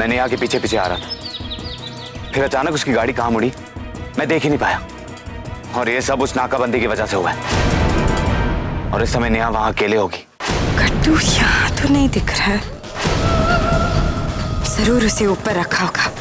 मैं नेहा के पीछे पीछे आ रहा था, फिर अचानक उसकी गाड़ी कहाँ मुड़ी मैं देख ही नहीं पाया, और ये सब उस नाकाबंदी की वजह से हुआ है। और इस समय नेहा वहां अकेले होगी। गट्टू यहाँ तो नहीं दिख रहा है, जरूर उसे ऊपर रखा होगा।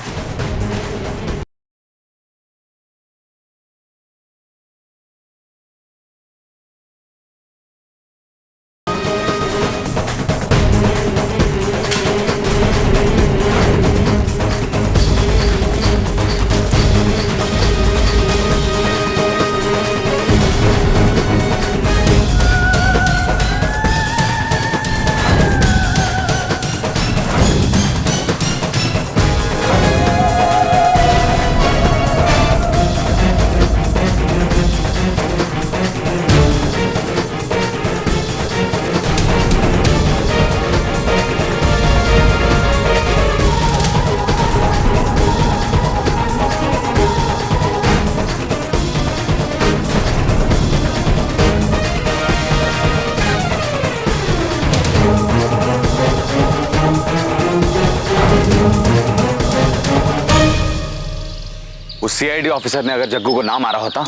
उस सीआईडी ऑफिसर ने अगर जग्गू को ना मारा होता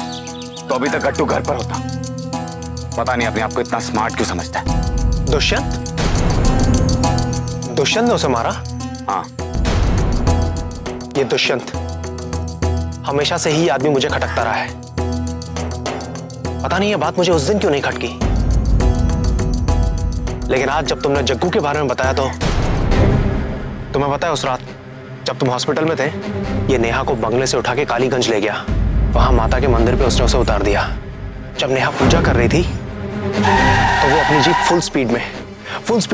तो अभी तक गट्टू घर पर होता। पता नहीं अपने आप को इतना स्मार्ट क्यों समझता है। दुष्यंत ने उसे मारा? हाँ, ये दुष्यंत हमेशा से ही आदमी मुझे खटकता रहा है। पता नहीं ये बात मुझे उस दिन क्यों नहीं खटकी, लेकिन आज जब तुमने जग्गू के बारे में बताया तो तुम्हें पता है उस रात जब तुम हॉस्पिटल में थे, ये नेहा को बंगले से उठा के कालीगंज ले गया। वहां माता के मंदिर पे उसने उसे उतार दिया। जब नेहा पूजा कर रही थी तो वो अपनी जीप फुल स्पीड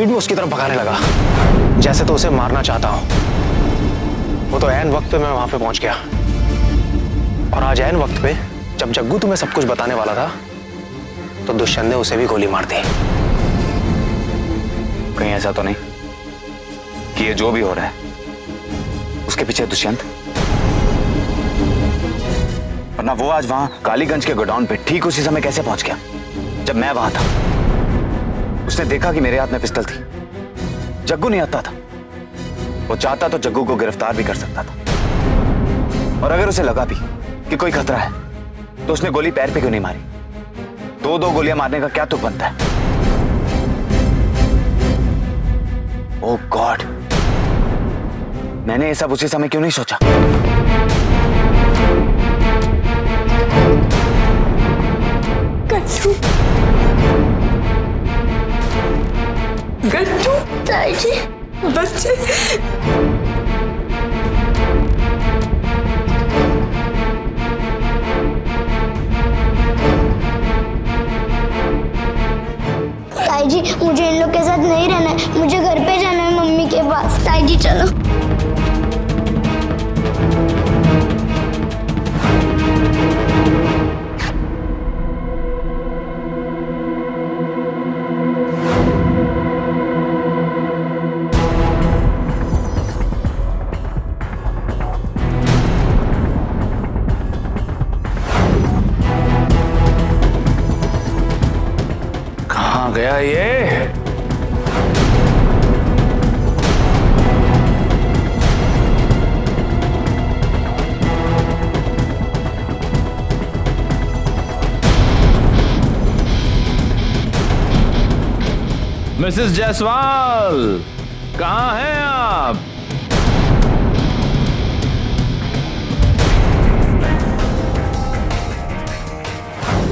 में उसकी तरफ भगाने लगा, जैसे तो उसे मारना चाहता हूं। वो तो ऐन वक्त पे मैं वहां पे पहुंच गया, और आज ऐन वक्त पे जब जग्गू तुम्हें सब कुछ बताने वाला था तो दुष्यंत ने उसे भी गोली मार दी। कहीं ऐसा तो नहीं कि ये जो भी हो रहा है उसके पीछे दुष्यंत? वरना वो आज वहां कालीगंज के गोडाउन पे ठीक उसी समय कैसे पहुंच गया जब मैं वहां था? उसने देखा कि मेरे हाथ में पिस्टल थी, जग्गू नहीं आता था। वो चाहता तो जग्गू को गिरफ्तार भी कर सकता था, और अगर उसे लगा भी कि कोई खतरा है तो उसने गोली पैर पे क्यों नहीं मारी? दो गोलियां मारने का क्या तुक बनता है? ओह गॉड, मैंने ये सब उसी समय क्यों नहीं सोचा? गट्टू, गट्टू, ताईजी, बच्चे। ताईजी, मुझे इन लोग के साथ नहीं रहना है, मुझे घर पे जाना है मम्मी के पास। ताईजी चलो। कहाँ गया ये? मिसेस जायसवाल, कहाँ हैं आप?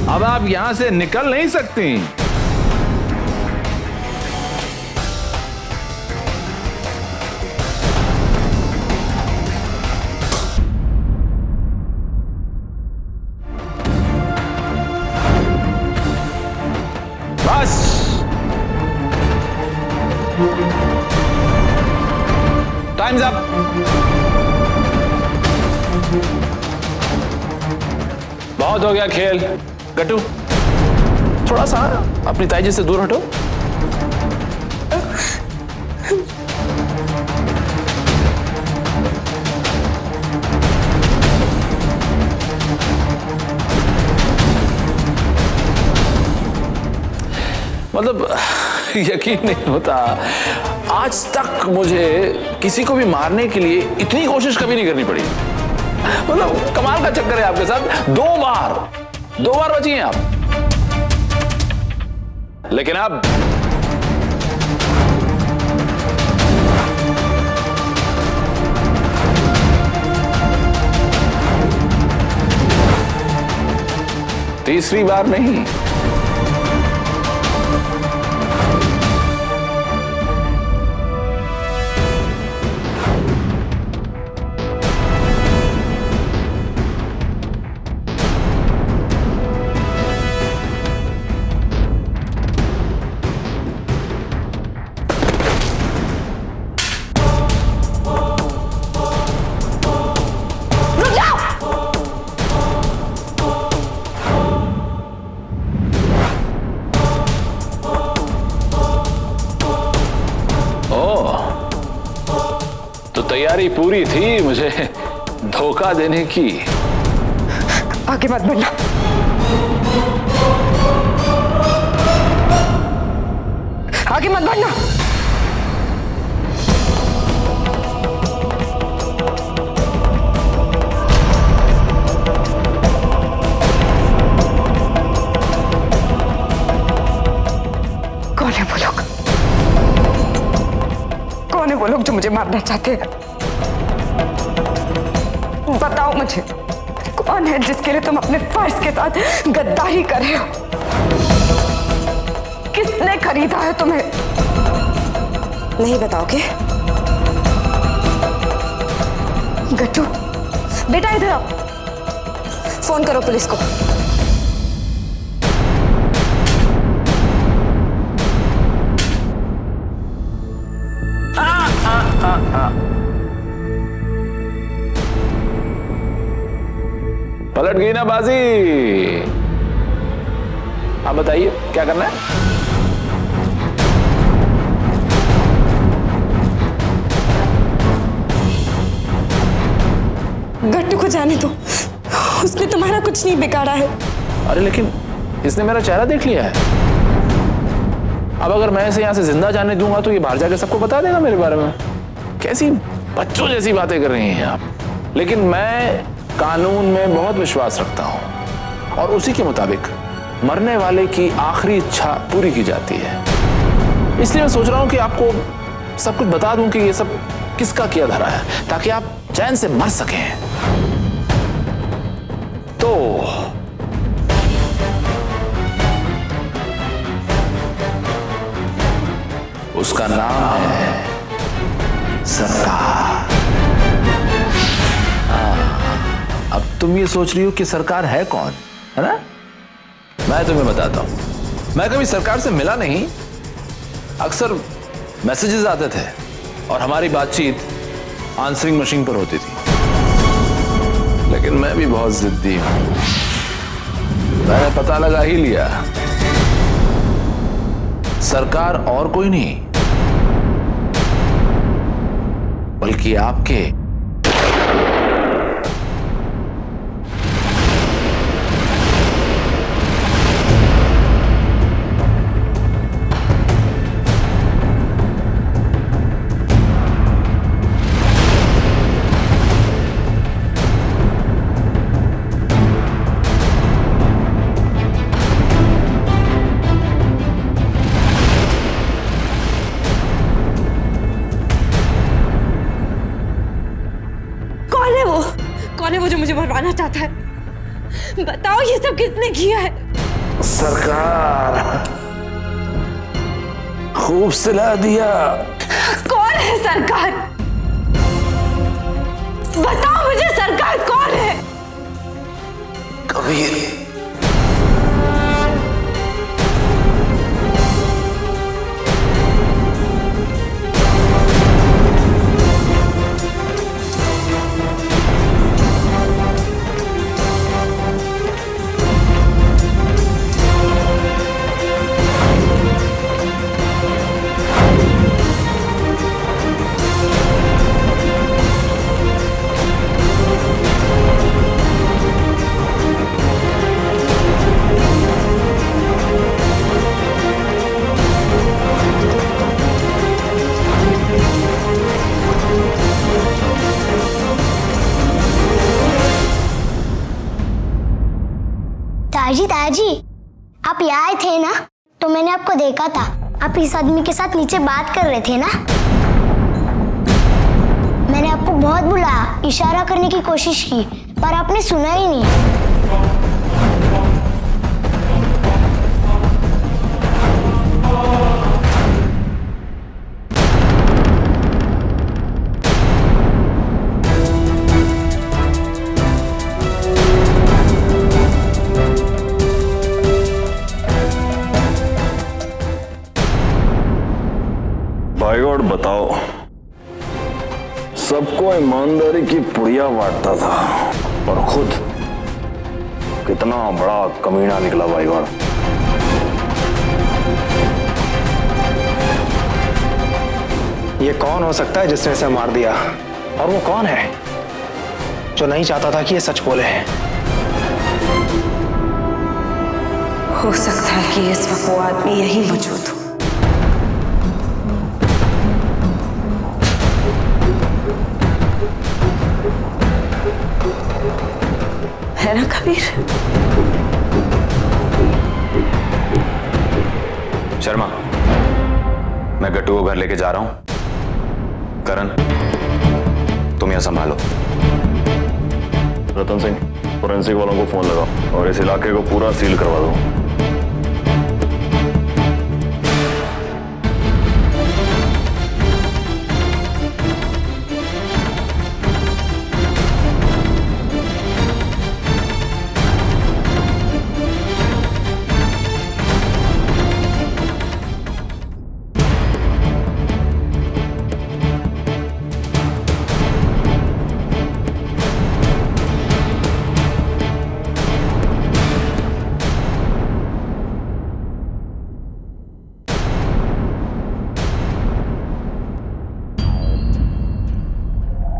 अब आप यहां से निकल नहीं सकती। बस टाइम्स अप। बहुत हो गया खेल। गट्टू, थोड़ा सा अपनी ताईजी से दूर हटो। मतलब यकीन नहीं होता, आज तक मुझे किसी को भी मारने के लिए इतनी कोशिश कभी नहीं करनी पड़ी। मतलब कमाल का चक्कर है आपके साथ। 2 बार बची हैं आप। लेकिन अब तीसरी बार नहीं। तैयारी पूरी थी मुझे धोखा देने की। आगे मत बढ़ना। आगे मत बढ़ना। कौन है वो लोग? कौन है वो लोग जो मुझे मारना चाहते हैं? बताओ मुझे, कौन है जिसके लिए तुम अपने फर्ज के साथ गद्दारी कर रहे हो? किसने खरीदा है तुम्हें? नहीं बताओगे? गट्टू बेटा इधर आओ, फोन करो पुलिस को। पलट गई ना बाजी। आप बताइए क्या करना है? गट्टू को जाने दो, उसने तुम्हारा कुछ नहीं बिगाड़ा है। अरे लेकिन इसने मेरा चेहरा देख लिया है। अब अगर मैं इसे यहां से जिंदा जाने दूंगा तो ये बाहर जाकर सबको बता देगा मेरे बारे में। कैसी बच्चों जैसी बातें कर रही हैं आप। लेकिन मैं कानून में बहुत विश्वास रखता हूं और उसी के मुताबिक मरने वाले की आखिरी इच्छा पूरी की जाती है। इसलिए मैं सोच रहा हूं कि आपको सब कुछ बता दूं कि ये सब किसका किया धरा है, ताकि आप चैन से मर सकें। तो उसका नाम है सरकार। अब तुम ये सोच रही हो कि सरकार है कौन, है ना? मैं तुम्हें बताता हूं। मैं कभी सरकार से मिला नहीं, अक्सर मैसेजेस आते थे और हमारी बातचीत आंसरिंग मशीन पर होती थी। लेकिन मैं भी बहुत जिद्दी हूं। मैंने पता लगा ही लिया, सरकार और कोई नहीं बल्कि आपके जो मुझे मरवाना चाहता है। बताओ ये सब किसने किया है? सरकार। खूब सिला दिया। कौन है सरकार? बताओ मुझे, सरकार कौन है? कबीर। दादाजी, आप यहाँ आए थे ना, तो मैंने आपको देखा था। आप इस आदमी के साथ नीचे बात कर रहे थे ना। मैंने आपको बहुत बुलाया, इशारा करने की कोशिश की, पर आपने सुना ही नहीं। भाई गॉड बताओ, सबको ईमानदारी की पुड़िया बांटता था और खुद कितना बड़ा कमीना निकला भाई गॉड। ये कौन हो सकता है जिसने इसे मार दिया? और वो कौन है जो नहीं चाहता था कि ये सच बोले? हो सकता है कि इस वक्त वो आदमी यही मौजूद हो। है ना कबीर? शर्मा, मैं गट्टू को घर लेके जा रहा हूं। करण, तुम यहां संभालो। रतन सिंह, फोरेंसिक वालों को फोन लगाओ और इस इलाके को पूरा सील करवा दो।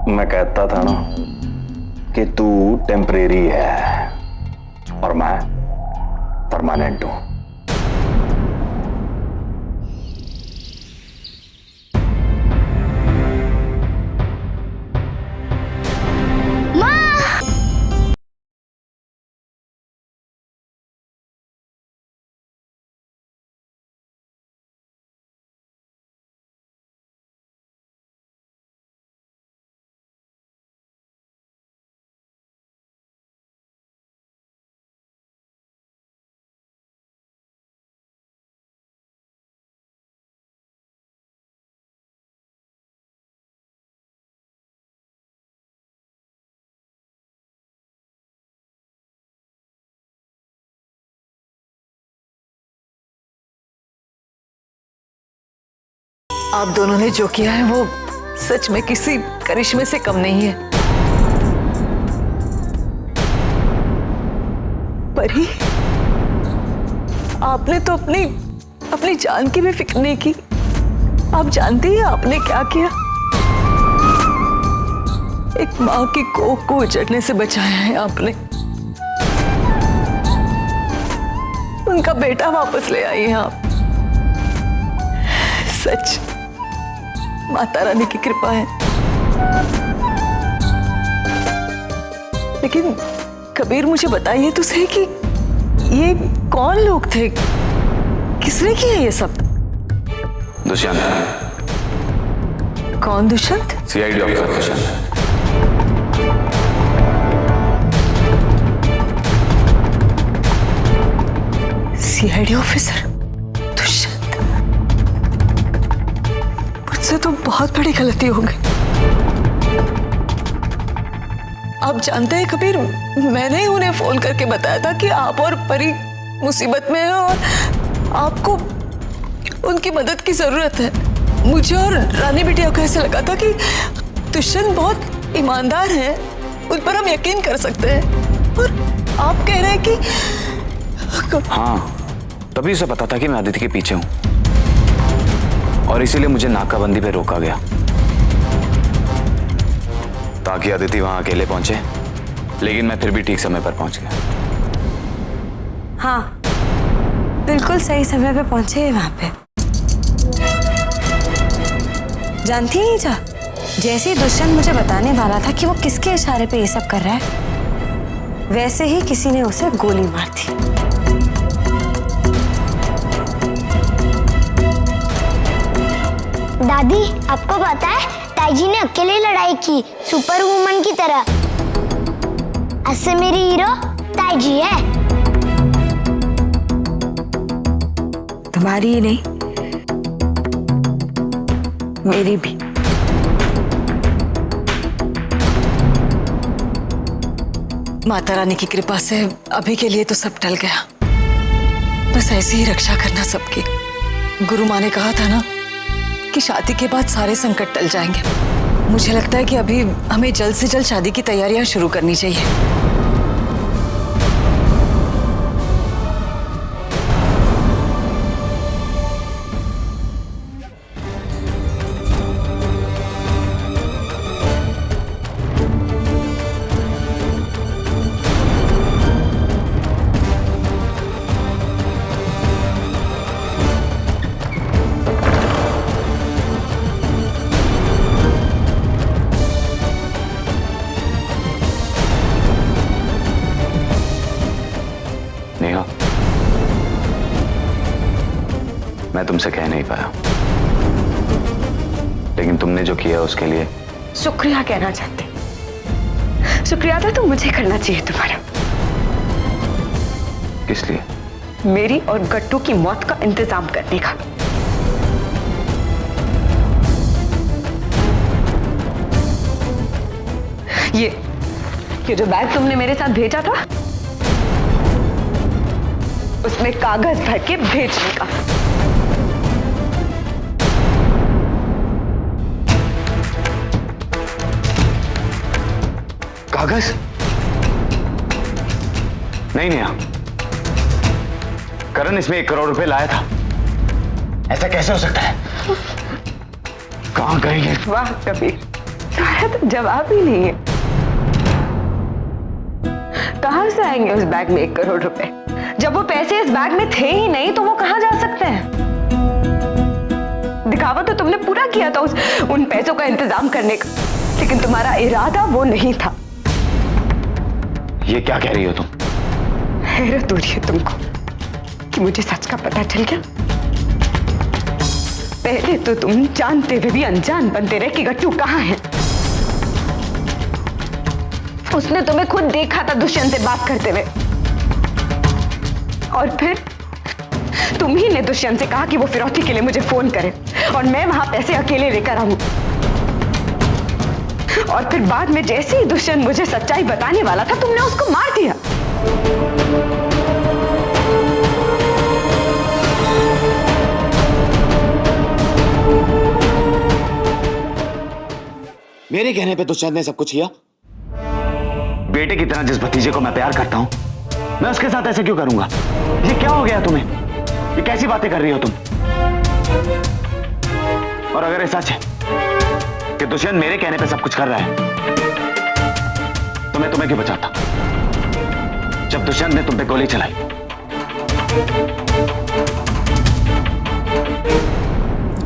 मैं कहता था ना कि तू टेम्परेरी है और मैं परमानेंट हूं। आप दोनों ने जो किया है वो सच में किसी करिश्मे से कम नहीं है। परी, आपने तो अपनी जान की भी फिक्र नहीं की। आप जानती हैं आपने क्या किया? एक माँ की कोख को उजड़ने से बचाया है आपने। उनका बेटा वापस ले आई हैं आप। सच माता रानी की कृपा है। लेकिन कबीर, मुझे बताइए तो सही कि ये कौन लोग थे? किसने किया ये सब? दुष्यंत। कौन Dushyant? CID officer Dushyant. CID officer Dushyant? मुझसे तो बहुत बड़ी गलती हो गई। आप जानते हैं कबीर, मैंने ही उन्हें फोन करके बताया था कि आप और परी मुसीबत में हैं और आपको उनकी मदद की जरूरत है। मुझे और रानी बिटिया को ऐसा लगा था कि दुष्यंत बहुत ईमानदार हैं, उन पर हम यकीन कर सकते हैं। और आप कह रहे हैं कि हाँ, तभी उसे पता था कि मैं आदित्य के पीछे हूं और इसीलिए मुझे नाकाबंदी पे रोका गया ताकि आदित्य वहां अकेले पहुंचे। लेकिन मैं फिर भी ठीक समय पर पहुंच गया। हाँ, बिल्कुल सही समय पे पहुंचे हैं वहां पे। जानती नहीं था, जैसे ही दुष्यंत मुझे बताने वाला था कि वो किसके इशारे पे ये सब कर रहा है, वैसे ही किसी ने उसे गोली मार दी। दादी, आपको पता है ताई जी ने अकेले लड़ाई की, सुपर वुमन की तरह। आज से मेरी हीरो ताई जी है। तुम्हारी ही नहीं, मेरी भी। माता रानी की कृपा से अभी के लिए तो सब टल गया। बस ऐसे ही रक्षा करना सबकी। गुरु माँ ने कहा था ना कि शादी के बाद सारे संकट टल जाएंगे। मुझे लगता है कि अभी हमें जल्द से जल्द शादी की तैयारियां शुरू करनी चाहिए। नेहा, मैं तुमसे कह नहीं पाया, लेकिन तुमने जो किया उसके लिए शुक्रिया कहना चाहते। शुक्रिया तो मुझे करना चाहिए तुम्हारा। किस लिए? मेरी और गट्टू की मौत का इंतजाम करने का। ये जो बैग तुमने मेरे साथ भेजा था, उसमें कागज भर के भेजने का। कागज? नहीं नेहा, करण इसमें 1 करोड़ रुपए लाया था। ऐसा कैसे हो सकता है? कहां गए ये? वाह कबीर, शायद जवाब ही नहीं है। कहां से आएंगे उस बैग में 1 करोड़ रुपए? जब वो पैसे इस बैग में थे ही नहीं तो वो कहां जा सकते हैं? दिखावा तो तुमने पूरा किया था उन पैसों का इंतजाम करने का, लेकिन तुम्हारा इरादा वो नहीं था। ये क्या कह रही हो तुम? हैरत हो रही है तुमको कि मुझे सच का पता चल गया। पहले तो तुम जानते हुए भी अनजान बनते रहे कि गट्टू कहां है। उसने तुम्हें खुद देखा था दुष्यंत से बात करते हुए, और फिर तुम ही ने दुष्यंत से कहा कि वो फिरौती के लिए मुझे फोन करे और मैं वहां पैसे अकेले लेकर आऊं। और फिर बाद में जैसे ही दुष्यंत मुझे सच्चाई बताने वाला था, तुमने उसको मार दिया। मेरे कहने पे दुष्यंत ने सब कुछ किया? बेटे की तरह जिस भतीजे को मैं प्यार करता हूं, मैं उसके साथ ऐसे क्यों करूंगा? ये क्या हो गया तुम्हें? ये कैसी बातें कर रही हो तुम? और अगर ये सच है कि दुष्यंत मेरे कहने पे सब कुछ कर रहा है, तो मैं तुम्हें क्यों बचाता जब दुष्यंत ने तुम पे गोली चलाई?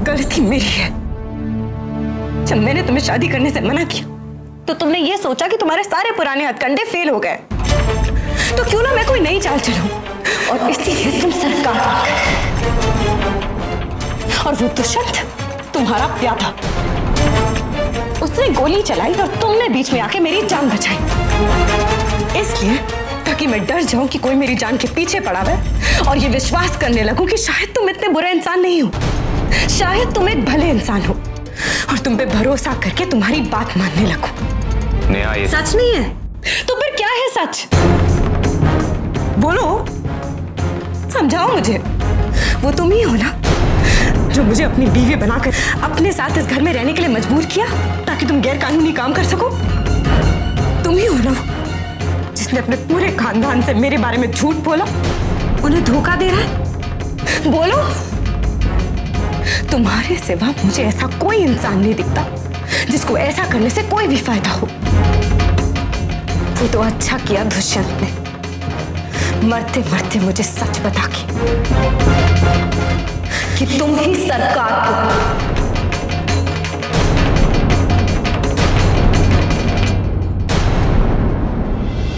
गलती मेरी है। जब मैंने तुम्हें शादी करने से मना किया तो तुमने ये सोचा कि तुम्हारे सारे पुराने हथकंडे फेल हो गए, तो क्यों ना मैं कोई नई चाल चलूं, और इसीलिए तुम सरकार आ गए। और वो दुष्यंत तुम्हारा प्यार था, उसने गोली चलाई और तुमने बीच में आके मेरी जान बचाई, इसलिए ताकि मैं डर जाऊं कि कोई मेरी जान के पीछे पड़ा है और ये विश्वास करने लगूं कि शायद तुम इतने बुरे इंसान नहीं हो, शायद तुम एक भले इंसान हो, और तुम पे भरोसा करके तुम्हारी बात मानने लगूं। नेहा, ये सच नहीं है तो फिर क्या है सच? बोलो, समझाओ मुझे। वो तुम ही हो ना जो मुझे अपनी बीवी बनाकर अपने साथ इस घर में रहने के लिए मजबूर किया ताकि तुम गैर कानूनी काम कर सको? तुम ही हो ना वो जिसने अपने पूरे खानदान से मेरे बारे में झूठ बोला, उन्हें धोखा दे रहा है? बोलो। तुम्हारे सिवा मुझे ऐसा कोई इंसान नहीं दिखता जिसको ऐसा करने से कोई भी फायदा हो। वो तो अच्छा किया दुष्यंत ने मरते मरते मुझे सच बता के कि तुम ही सरकार को